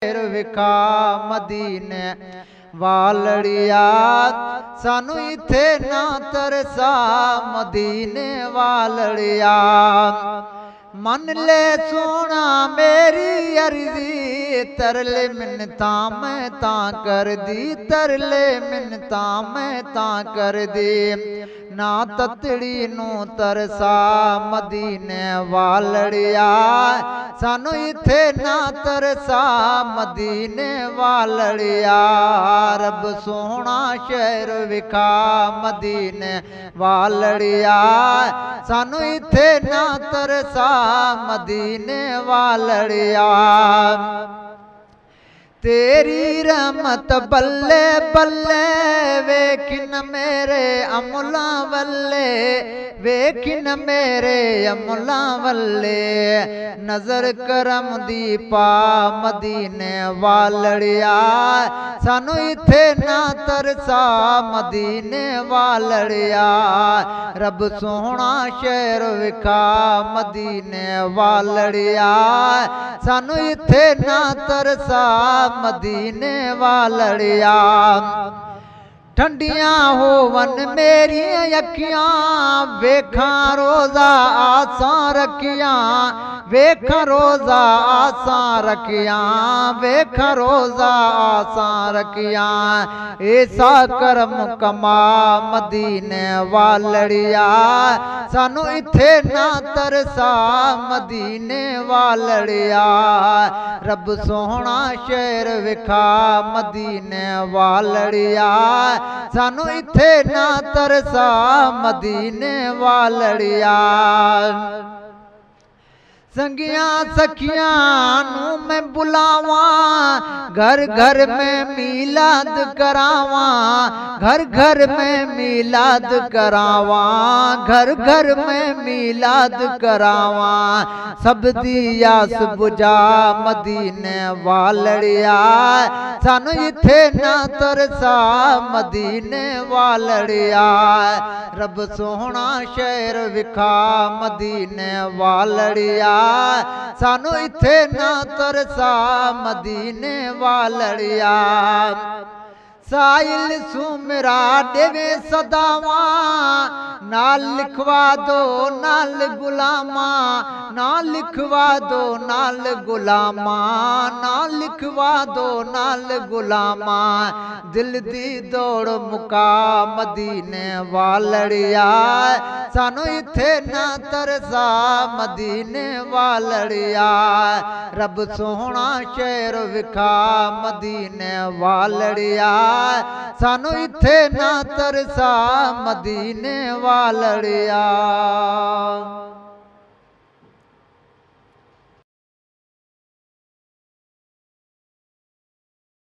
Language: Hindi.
विखा मदीने वालड़िया सानू इथे ना तरसा मदीने वालड़िया। मन ले सोना मेरी अर्जी तरले मिन्नता मैं ता कर दी, तरले मिन्नता मैं ता कर दी। ना ततड़ी नू तरसा मदीने वालड़िया सानू इथे ना तरसा मदीने वालड़िया। रब सोना शहर विखा मदीने वालड़िया सानू इथे ना तरसा मदीने वालड़िया। तेरी रहमत बल्ले बल्ले वेखिन मेरे अमुला वल्ले, वेखिन मेरे अमुला वल्ले। नजर करम दी पा मदीने वालड़िया सानू इथे ना तरसा मदीने वालड़िया। रब सोना शहर विखा मदीने वालड़िया सानू इथे ना तरसा मदीने वालड़िया। ठंडियां होवन मेरी अखियां वेखा रोजा आसा रखिया, वेखा रोजा आसा रखिया, वेखा रोजा आसा रखिया। ऐसा करम कमा मदीने वालड़िया सानू इथे ना तरसा मदीने वालड़िया। रब सोहना शहर विखा मदीने वालड़िया सानू इथे ना तरसा मदीने वालड़िया। संगिया सखिया नू मैं बुलावा घर घर में मिलाद करावा, घर घर में मिलाद करावा, घर घर में मिलाद करावा। सब दियास बुझा मदीने वालड़िया सानू इथे ना तरसा मदीने वालड़िया। रब सोहना शहर विखा मदीने वालड़िया सानू इथे ना तरसा मदीने वालड़िया। साहिल सुमरा देवे सदावा नाल लिखवा दो नाल गुलामा, नाल लिखवा दो नाल गुलामा, नाल लिखवा दो नाल गुलामा। दिल दी दौड़ मुका मदीने वालड़िया सानू इथे ना तरसा मदीने वालड़िया। रब सोहना शहर विखा मदीने वालड़िया सानू इथे ना तरसा मदीने वालड़िया।